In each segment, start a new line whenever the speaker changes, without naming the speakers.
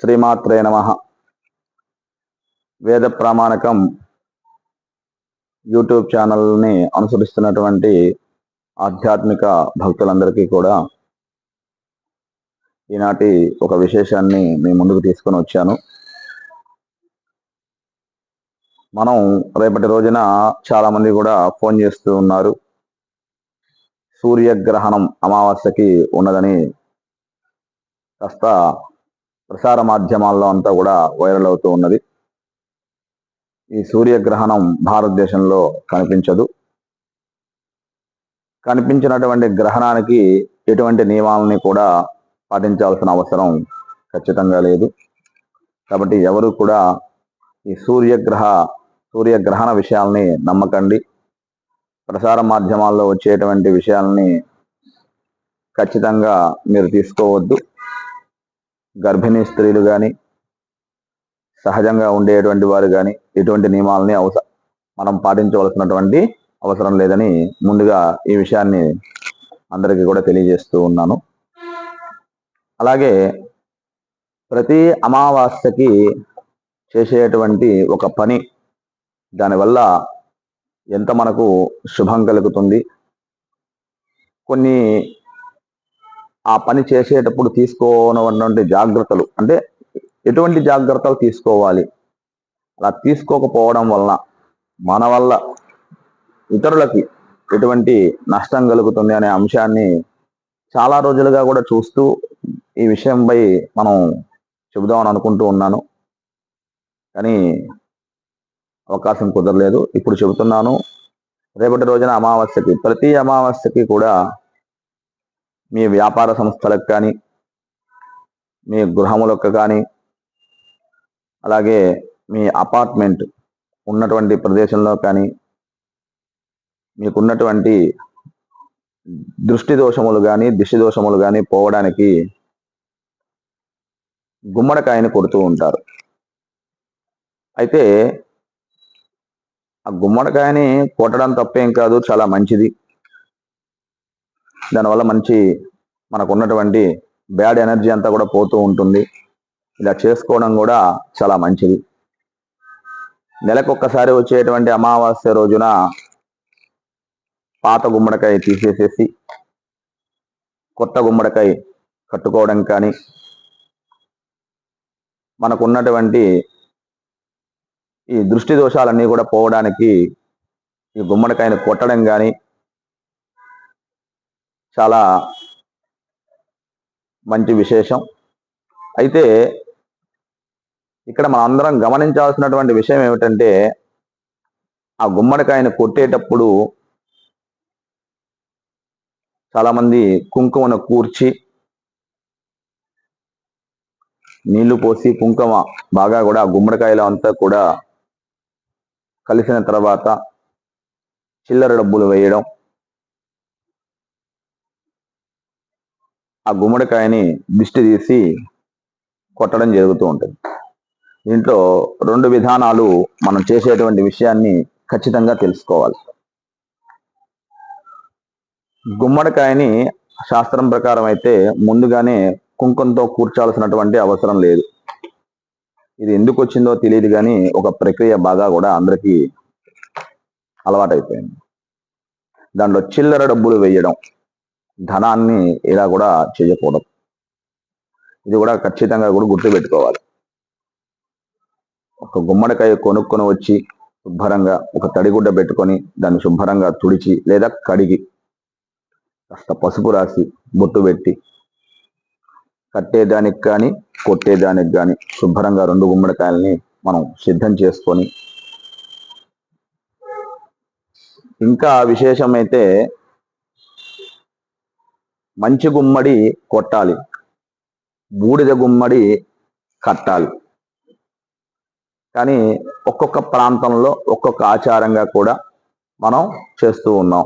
శ్రీమాత్రే నమః. వేద ప్రామాణికం యూట్యూబ్ ఛానల్ని అనుసరిస్తున్నటువంటి ఆధ్యాత్మిక భక్తులందరికీ కూడా ఈనాటి ఒక విశేషాన్ని మీ ముందుకు తీసుకొని వచ్చాను. మనం రేపటి రోజున చాలా మంది కూడా ఫోన్ చేస్తూ ఉన్నారు. సూర్యగ్రహణం అమావాస్యకి ఉన్నదని కాస్త ప్రసార మాధ్యమాల్లో అంతా కూడా వైరల్ అవుతూ ఉన్నది. ఈ సూర్యగ్రహణం భారతదేశంలో కనిపించదు. కనిపించినటువంటి గ్రహణానికి ఎటువంటి నియమాలని కూడా పాటించాల్సిన అవసరం ఖచ్చితంగా లేదు. కాబట్టి ఎవరు కూడా ఈ సూర్యగ్రహణ విషయాల్ని నమ్మకండి. ప్రసార మాధ్యమాల్లో వచ్చేటువంటి విషయాల్ని ఖచ్చితంగా మీరు తీసుకోవద్దు. గర్భిణీ స్త్రీలు కానీ, సహజంగా ఉండేటువంటి వారు కానీ ఎటువంటి నియమాలని మనం పాటించవలసినటువంటి అవసరం లేదని ముందుగా ఈ విషయాన్ని అందరికీ కూడా తెలియజేస్తూ ఉన్నాను. అలాగే ప్రతి అమావాస్యకి చేసేటువంటి ఒక పని, దానివల్ల ఎంత మనకు శుభం కలుగుతుంది, కొన్ని ఆ పని చేసేటప్పుడు తీసుకోనటువంటి జాగ్రత్తలు, అంటే ఎటువంటి జాగ్రత్తలు తీసుకోవాలి, అలా తీసుకోకపోవడం వలన మన వల్ల ఇతరులకి ఎటువంటి నష్టం కలుగుతుంది అనే అంశాన్ని చాలా రోజులుగా కూడా చూస్తూ ఈ విషయంపై మనం చెబుదామని అనుకుంటూ ఉన్నాను. కానీ అవకాశం కుదరలేదు. ఇప్పుడు చెబుతున్నాను. రేపటి రోజున అమావాస్యకి, ప్రతి అమావాస్యకి కూడా మీ వ్యాపార సంస్థలకు కానీ, మీ గృహములకు కానీ, అలాగే మీ అపార్ట్మెంట్ ఉన్నటువంటి ప్రదేశంలో కానీ మీకున్నటువంటి దృష్టి దోషములు కానీ, దిష్టి దోషములు కానీ పోవడానికి గుమ్మడికాయని కొడుతూ ఉంటారు. అయితే ఆ గుమ్మడికాయని కొట్టడం తప్పేం కాదు, చాలా మంచిది. దానివల్ల మనకు ఉన్నటువంటి బ్యాడ్ ఎనర్జీ అంతా కూడా పోతూ ఉంటుంది. ఇలా చేసుకోవడం కూడా చాలా మంచిది. నెలకొక్కసారి వచ్చేటువంటి అమావాస్య రోజున పాత గుమ్మడికాయ తీసేసేసి కొత్త గుమ్మడికాయ కట్టుకోవడం కానీ, మనకున్నటువంటి ఈ దృష్టి దోషాలన్నీ కూడా పోవడానికి ఈ గుమ్మడికాయని కొట్టడం కానీ చాలా మంచి విశేషం. అయితే ఇక్కడ మనం అందరం గమనించాల్సినటువంటి విషయం ఏమిటంటే, ఆ గుమ్మడికాయని కొట్టేటప్పుడు చాలామంది కుంకుమను కూర్చి నీళ్లు పోసి కుంకుమ బాగా కూడా గుమ్మడికాయలో అంతా కూడా కలిసిన తర్వాత చిల్లర డబ్బులు వేయడం, ఆ గుమ్మడికాయని దిష్టి తీసి కొట్టడం జరుగుతూ ఉంటుంది. దీంట్లో రెండు విధానాలు మనం చేసేటువంటి విషయాన్ని ఖచ్చితంగా తెలుసుకోవాలి. గుమ్మడికాయని శాస్త్రం ప్రకారం అయితే ముందుగానే కుంకుమతో కూర్చాల్సినటువంటి అవసరం లేదు. ఇది ఎందుకు వచ్చిందో తెలియదు, కానీ ఒక ప్రక్రియ బాగా కూడా అందరికీ అలవాటైపోయింది. దాంట్లో చిల్లర డబ్బులు వేయడం, ధనాన్ని ఇలా కూడా చేయకూడదు. ఇది కూడా ఖచ్చితంగా కూడా గుర్తుపెట్టుకోవాలి. ఒక గుమ్మడికాయ కొనుక్కొని వచ్చి శుభ్రంగా ఒక తడిగుడ్డ పెట్టుకొని దాన్ని శుభ్రంగా తుడిచి లేదా కడిగి కాస్త పసుపు రాసి బొట్టు పెట్టి కట్టేదానికి కానీ కొట్టేదానికి కానీ శుభ్రంగా రెండు గుమ్మడికాయలని మనం సిద్ధం చేసుకొని, ఇంకా విశేషమైతే మంచి గుమ్మడి కొట్టాలి, బూడిద గుమ్మడి కట్టాలి. కానీ ఒక్కొక్క ప్రాంతంలో ఒక్కొక్క ఆచారంగా కూడా మనం చేస్తూ ఉన్నాం.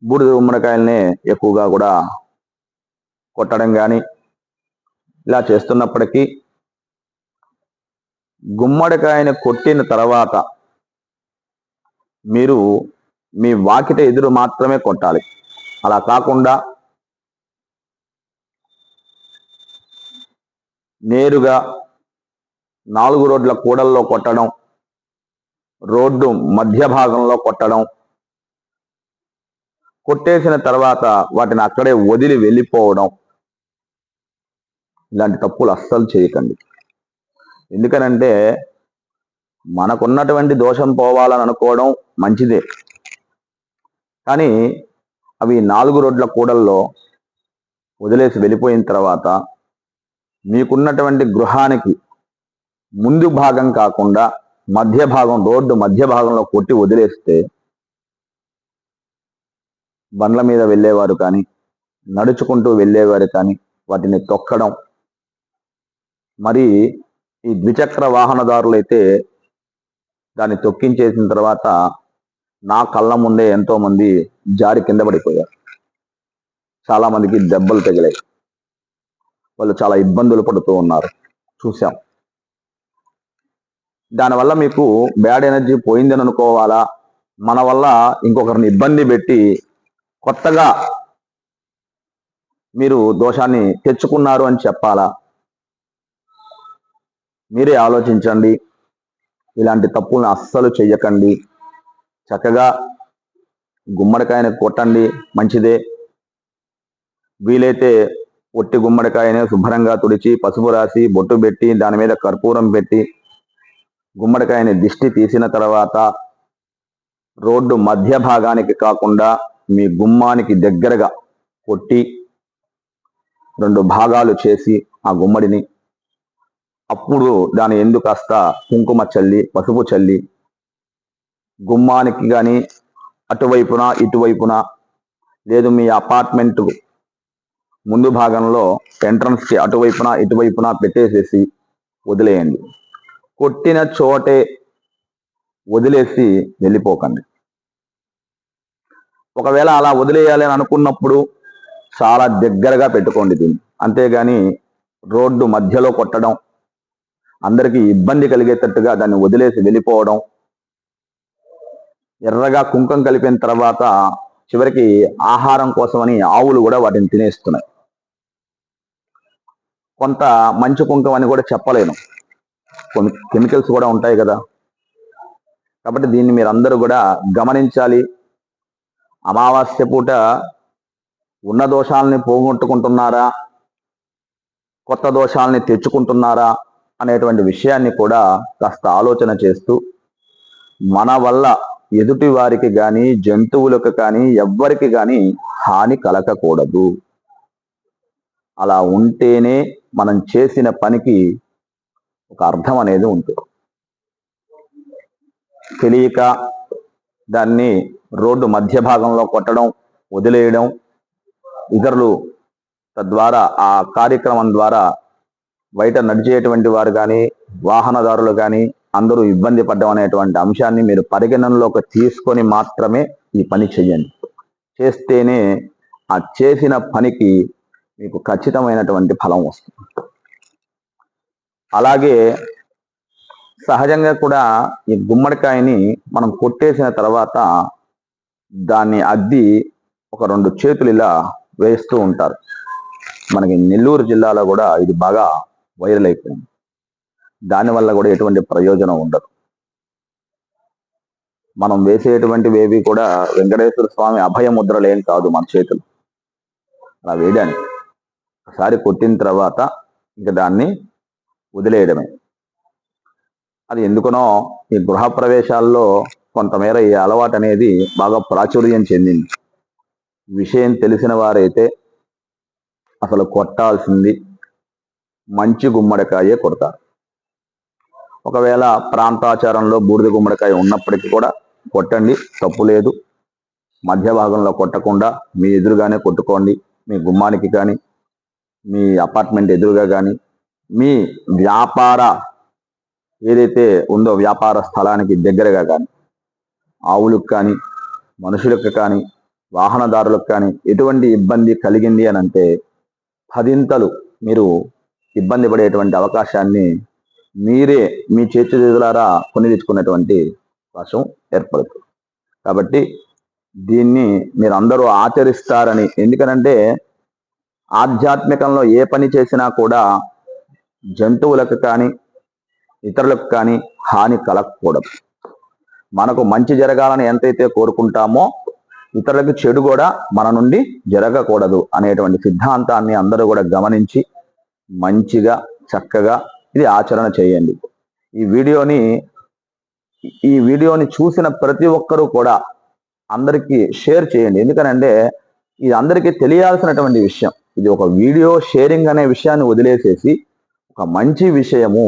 బూడిద గుమ్మడికాయల్ని ఎక్కువగా కూడా కొట్టడం కానీ ఇలా చేస్తున్నప్పటికీ గుమ్మడికాయని కొట్టిన తర్వాత మీరు మీ వాకిట ఎదురు మాత్రమే కొట్టాలి. అలా కాకుండా నేరుగా 4 రోడ్ల కూడల్లో కొట్టడం, రోడ్డు మధ్య భాగంలో కొట్టడం, కొట్టేసిన తర్వాత వాటిని అక్కడే వదిలి వెళ్ళిపోవడం, ఇలాంటి తప్పులు అస్సలు చేయకండి. ఎందుకనంటే మనకున్నటువంటి దోషం పోవాలని అనుకోవడం మంచిదే, కానీ అవి 4 రోడ్ల కూడల్లో వదిలేసి వెళ్ళిపోయిన తర్వాత మీకున్నటువంటి గృహానికి ముందు భాగం కాకుండా మధ్య భాగం, రోడ్డు మధ్య భాగంలో కొట్టి వదిలేస్తే బండ్ల మీద వెళ్ళేవారు కానీ, నడుచుకుంటూ వెళ్ళేవారు కానీ వాటిని తొక్కడం, మరి ఈ ద్విచక్ర వాహనదారులైతే దాన్ని తొక్కించేసిన తర్వాత నా కళ్ళ ముందే ఎంతో మంది జారి కింద పడిపోయారు. చాలా మందికి దెబ్బలు తగిలాయి. వాళ్ళు చాలా ఇబ్బందులు పడుతూ ఉన్నారు, చూసాం. దానివల్ల మీకు బ్యాడ్ ఎనర్జీ పోయిందని అనుకోవాలా, మన వల్ల ఇంకొకరిని ఇబ్బంది పెట్టి కొత్తగా మీరు దోషాన్ని తెచ్చుకున్నారు అని చెప్పాలా? మీరే ఆలోచించండి. ఇలాంటి తప్పులను అస్సలు చెయ్యకండి. చక్కగా గుమ్మడికాయని కొట్టండి, మంచిదే. వీలైతే ఒట్టి గుమ్మడికాయని శుభ్రంగా తుడిచి పసుపు రాసి బొట్టు పెట్టి దాని మీద కర్పూరం పెట్టి గుమ్మడికాయని దిష్టి తీసిన తర్వాత రోడ్డు మధ్య భాగానికి కాకుండా మీ గుమ్మానికి దగ్గరగా కొట్టి 2 భాగాలు చేసి ఆ గుమ్మడిని, అప్పుడు దాని ఎందు కాస్త కుంకుమ చల్లి పసుపు చల్లి గుమ్మానికి కానీ అటువైపున ఇటువైపున, లేదు మీ అపార్ట్మెంట్ ముందు భాగంలో ఎంట్రన్స్కి అటువైపున ఇటువైపున పెట్టేసేసి వదిలేయండి. కొట్టిన చోటే వదిలేసి వెళ్ళిపోకండి. ఒకవేళ అలా వదిలేయాలి అని అనుకున్నప్పుడు చాలా దగ్గరగా పెట్టుకోండి దీన్ని. అంతేగాని రోడ్డు మధ్యలో కొట్టడం, అందరికీ ఇబ్బంది కలిగేటట్టుగా దాన్ని వదిలేసి వెళ్ళిపోవడం, ఎర్రగా కుంకం కలిపిన తర్వాత చివరికి ఆహారం కోసమని ఆవులు కూడా వాటిని తినేస్తున్నాయి. కొంత మంచి కుంకం అని కూడా చెప్పలేను, కొన్ని కెమికల్స్ కూడా ఉంటాయి కదా. కాబట్టి దీన్ని మీరు అందరూ కూడా గమనించాలి. అమావాస్య పూట ఉన్న దోషాలని పోగొట్టుకుంటున్నారా, కొత్త దోషాలని తెచ్చుకుంటున్నారా అనేటువంటి విషయాన్ని కూడా కాస్త ఆలోచన చేస్తూ, మన వల్ల ఎదుటి వారికి కానీ జంతువులకు కానీ ఎవ్వరికి కానీ హాని కలగకూడదు. అలా ఉంటేనే మనం చేసిన పనికి ఒక అర్థం అనేది ఉంటుంది. తెలియక దాన్ని రోడ్డు మధ్య భాగంలో కొట్టడం, వదిలేయడం, ఇతరులు తద్వారా ఆ కార్యక్రమం ద్వారా బయట నడిచేటువంటి వారు కానీ వాహనదారులు కానీ అందరూ ఇబ్బంది పడ్డం అనేటువంటి అంశాన్ని మీరు పరిగణనలోకి తీసుకొని మాత్రమే ఈ పని చెయ్యండి. చేస్తేనే ఆ చేసిన పనికి మీకు ఖచ్చితమైనటువంటి ఫలం వస్తుంది. అలాగే సహజంగా కూడా ఈ గుమ్మడికాయని మనం కొట్టేసిన తర్వాత దాన్ని అద్ది ఒక 2 చేతులు ఇలా వేస్తూ ఉంటారు. మనకి నెల్లూరు జిల్లాలో కూడా ఇది బాగా వైరల్ అయిపోయింది. దానివల్ల కూడా ఎటువంటి ప్రయోజనం ఉండదు. మనం వేసేటువంటివి ఏవి కూడా వెంకటేశ్వర స్వామి అభయ ముద్రలేం కాదు మన చేతులు. అలా వేయడానికి ఒకసారి కొట్టిన తర్వాత ఇంకా దాన్ని వదిలేయడమే. అది ఎందుకనో ఈ గృహ ప్రవేశాల్లో కొంతమేర ఈ అలవాటు అనేది బాగా ప్రాచుర్యం చెందింది. విషయం తెలిసిన వారైతే అసలు కొట్టాల్సింది మంచి గుమ్మడికాయే కొడతారు. ఒకవేళ ప్రాంతాచారంలో బూడిద గుమ్మడికాయ ఉన్నప్పటికీ కూడా కొట్టండి, తప్పు లేదు. మధ్య భాగంలో కొట్టకుండా మీ ఎదురుగానే కొట్టుకోండి. మీ గుమ్మానికి కానీ మీ అపార్ట్మెంట్ ఎదురుగా కానీ మీ వ్యాపార ఏదైతే ఉందో వ్యాపార స్థలానికి దగ్గరగా కానీ ఆవులకు కానీ మనుషులకు కానీ వాహనదారులకు కానీ ఎటువంటి ఇబ్బంది కలిగింది అని అంటే 10 మీరు ఇబ్బంది పడేటువంటి అవకాశాన్ని మీరే మీ చేతులారా కొని తెచ్చుకునేటువంటి అవకాశం ఏర్పడుతుంది. కాబట్టి దీన్ని మీరు అందరూ ఆచరిస్తారని, ఎందుకనంటే ఆధ్యాత్మికంలో ఏ పని చేసినా కూడా జంతువులకు కానీ ఇతరులకు కానీ హాని కలగకూడదు. మనకు మంచి జరగాలని ఎంతైతే కోరుకుంటామో ఇతరులకు చెడు కూడా మన నుండి జరగకూడదు అనేటువంటి సిద్ధాంతాన్ని అందరూ కూడా గమనించి మంచిగా చక్కగా ఇది ఆచరణ చేయండి. ఈ వీడియోని చూసిన ప్రతి ఒక్కరూ కూడా అందరికీ షేర్ చేయండి. ఎందుకనంటే ఇది అందరికీ తెలియాల్సినటువంటి విషయం. ఇది ఒక వీడియో షేరింగ్ అనే విషయాన్ని వదిలేసేసి ఒక మంచి విషయము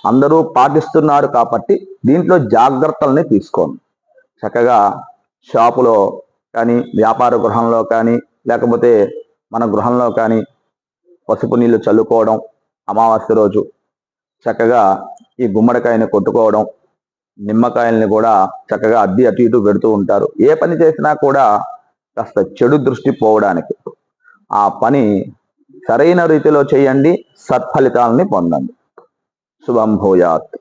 అందరూ పాటిస్తున్నారు కాబట్టి దీంట్లో జాగ్రత్తల్ని తీసుకోండి. చక్కగా షాపులో కానీ వ్యాపార గృహంలో కానీ లేకపోతే మన గృహంలో కానీ పసుపు నీళ్లు చల్లుకోవడం, అమావాస్య రోజు చక్కగా ఈ గుమ్మడికాయని కొట్టుకోవడం, నిమ్మకాయల్ని కూడా చక్కగా అద్ది అటు ఇటు పెడుతూ ఉంటారు. ఏ పని చేసినా కూడా కాస్త చెడు దృష్టి పోవడానికి ఆ పని సరైన రీతిలో చేయండి, సత్ఫలితాలని పొందండి. శుభం భూయాత్.